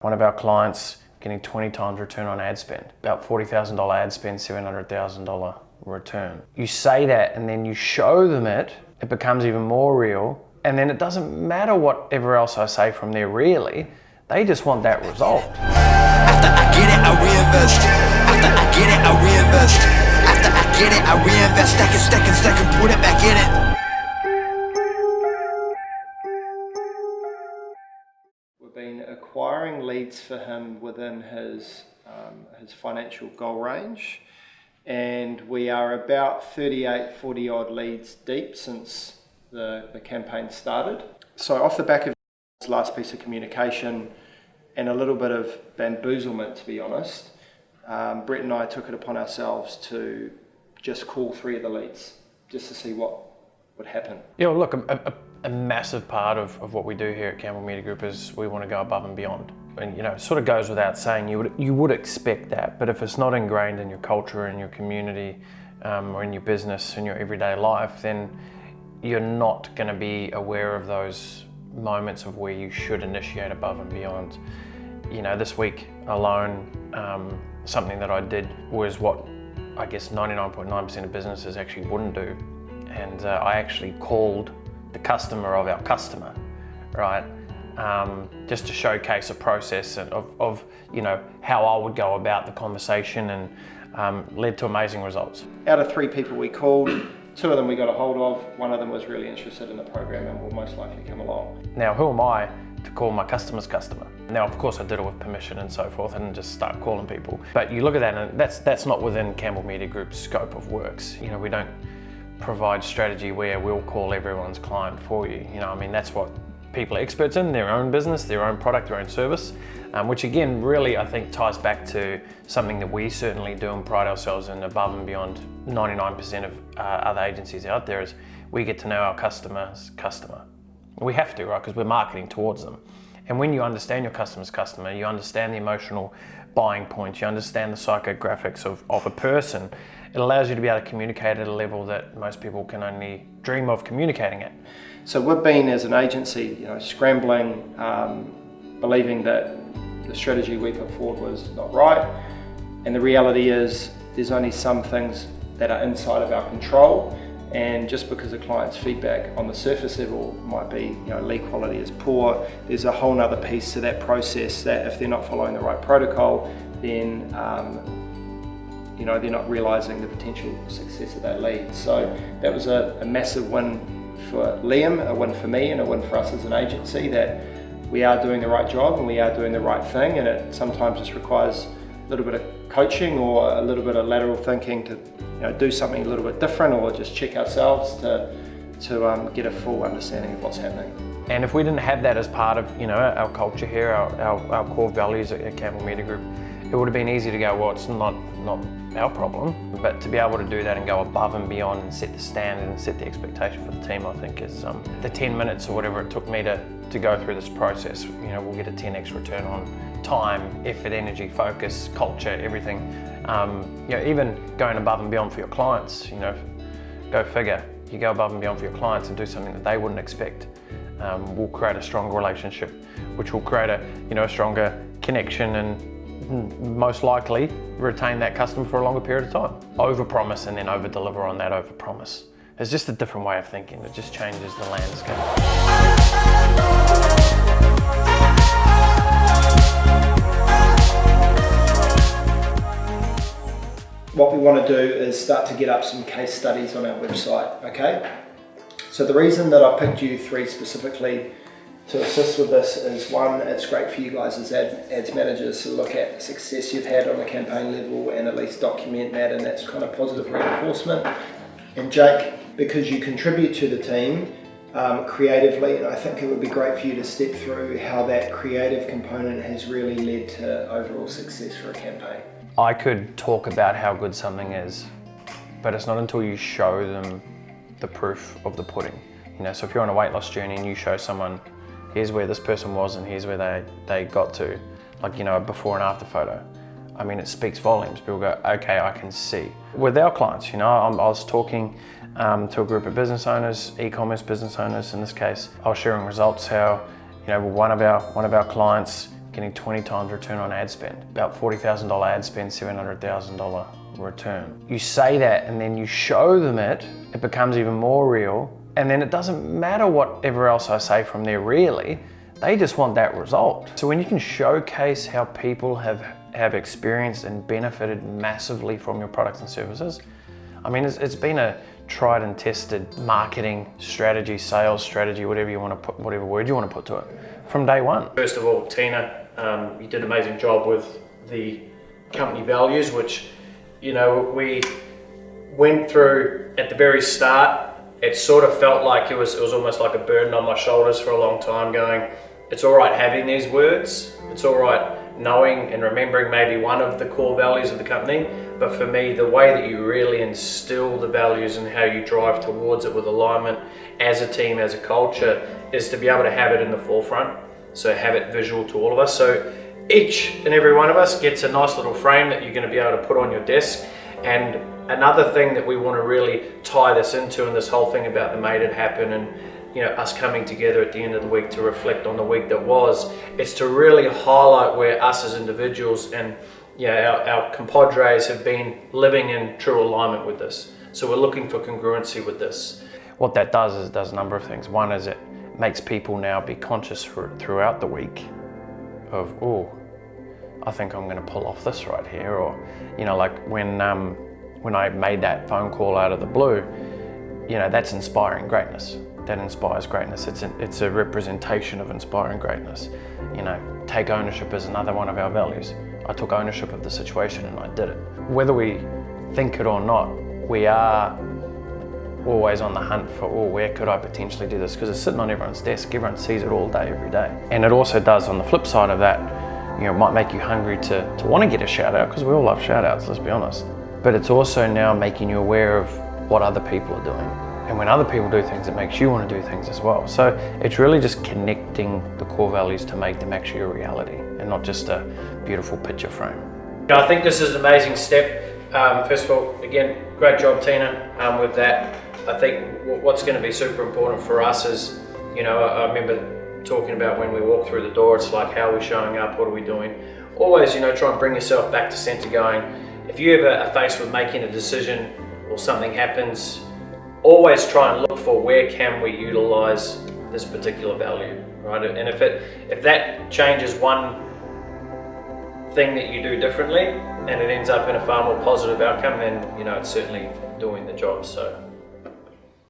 One of our clients getting 20 times return on ad spend, about $40,000 ad spend, $700,000 return. You say that and then you show them it becomes even more real. And then it doesn't matter whatever else I say from there really, they just want that result. After I get it, I reinvest. After I get it, I reinvest. After I get it, I reinvest. Stack and put it back in it. We've been acquiring leads for him within his financial goal range, and we are about 38, 40 odd leads deep since the campaign started. So off the back of his last piece of communication and a little bit of bamboozlement, to be honest, Brett and I took it upon ourselves to just call 3 of the leads just to see what would happen. Yeah, well, look, a massive part of what we do here at Campbell Media Group is we want to go above and beyond. And it sort of goes without saying, you would expect that, but if it's not ingrained in your culture, in your community, or in your business, in your everyday life, then you're not going to be aware of those moments of where you should initiate above and beyond. This week alone, something that I did was what I guess 99.9% of businesses actually wouldn't do. And I actually called the customer of our customer, right? Just to showcase a process of how I would go about the conversation, and led to amazing results. Out of 3 people we called, 2 of them we got a hold of, 1 of them was really interested in the program and will most likely come along. Now, who am I to call my customer's customer? Now, of course, I did it with permission and so forth, and just start calling people. But you look at that, and that's not within Campbell Media Group's scope of works. We don't provide strategy where we'll call everyone's client for you. That's what people are experts in, their own business, their own product, their own service, which again, really, I think ties back to something that we certainly do and pride ourselves in above and beyond 99% of other agencies out there, is we get to know our customer's customer. We have to, right? Because we're marketing towards them. And when you understand your customer's customer, you understand the emotional buying points, you understand the psychographics of a person, it allows you to be able to communicate at a level that most people can only dream of communicating at. So we've been, as an agency, scrambling, believing that the strategy we put forward was not right. And the reality is there's only some things that are inside of our control. And just because a client's feedback on the surface level might be, lead quality is poor, there's a whole nother piece to that process that if they're not following the right protocol, then they're not realising the potential success of that lead. So that was a massive win for Liam, a win for me, and a win for us as an agency, that we are doing the right job and we are doing the right thing, and it sometimes just requires a little bit of coaching or a little bit of lateral thinking to do something a little bit different, or just check ourselves to get a full understanding of what's happening. And if we didn't have that as part of our culture here, our core values at Campbell Media Group, it would have been easy to go, well, it's not our problem. But to be able to do that and go above and beyond and set the standard and set the expectation for the team, I think is the 10 minutes or whatever it took me to go through this process. We'll get a 10x return on time, effort, energy, focus, culture, everything. Even going above and beyond for your clients, go figure. You go above and beyond for your clients and do something that they wouldn't expect. Will create a stronger relationship, which will create a stronger connection, and most likely retain that customer for a longer period of time. Overpromise and then over-deliver on that overpromise. It's just a different way of thinking. It just changes the landscape. What we want to do is start to get up some case studies on our website, okay? So the reason that I picked you 3 specifically to assist with this is, 1, it's great for you guys as ads managers to look at the success you've had on the campaign level and at least document that, and that's kind of positive reinforcement. And Jake, because you contribute to the team creatively, and I think it would be great for you to step through how that creative component has really led to overall success for a campaign. I could talk about how good something is, but it's not until you show them the proof of the pudding. So if you're on a weight loss journey and you show someone, here's where this person was and here's where they got to, like a before and after photo. It speaks volumes. People go, okay, I can see. With our clients, I was talking to a group of business owners, e-commerce business owners in this case. I was sharing results how, one of our clients getting 20 times return on ad spend. About $40,000 ad spend, $700,000 return. You say that and then you show them it becomes even more real. And then it doesn't matter whatever else I say from there really, they just want that result. So when you can showcase how people have experienced and benefited massively from your products and services, I mean, it's been a tried and tested marketing strategy, sales strategy, whatever you want to put, whatever word you want to put to it, from day one. First of all, Tina, you did an amazing job with the company values, which, you know, we went through at the very start. It sort of felt like it was almost like a burden on my shoulders for a long time, going, it's all right having these words, it's all right knowing and remembering maybe one of the core values of the company, but for me, the way that you really instill the values and how you drive towards it with alignment as a team, as a culture, is to be able to have it in the forefront, so have it visual to all of us. So each and every one of us gets a nice little frame that you're going to be able to put on your desk. And another thing that we want to really tie this into, and this whole thing about the Made It Happen and, you know, us coming together at the end of the week to reflect on the week that was, it's to really highlight where us as individuals and, you know, our compadres have been living in true alignment with this. So we're looking for congruency with this. What that does is it does a number of things. One is it makes people now be conscious throughout the week of, oh, I think I'm going to pull off this right here, or, you know, like when I made that phone call out of the blue, you know, that's inspiring greatness. That inspires greatness. It's a representation of inspiring greatness. You know, take ownership is another one of our values. I took ownership of the situation and I did it. Whether we think it or not, we are always on the hunt for, oh, where could I potentially do this? Because it's sitting on everyone's desk. Everyone sees it all day, every day. And it also does, on the flip side of that, you know, it might make you hungry to want to get a shout out, because we all love shout outs, let's be honest. But it's also now making you aware of what other people are doing. And when other people do things, it makes you want to do things as well. So it's really just connecting the core values to make them actually a reality and not just a beautiful picture frame. I think this is an amazing step. First of all, again, great job, Tina, with that. I think what's going to be super important for us is, you know, I remember talking about when we walk through the door, it's like, how are we showing up? What are we doing? Always, you know, try and bring yourself back to center, going, if you ever are faced with making a decision or something happens, always try and look for where can we utilize this particular value, right? And if that changes one thing that you do differently and it ends up in a far more positive outcome, then, you know, it's certainly doing the job. So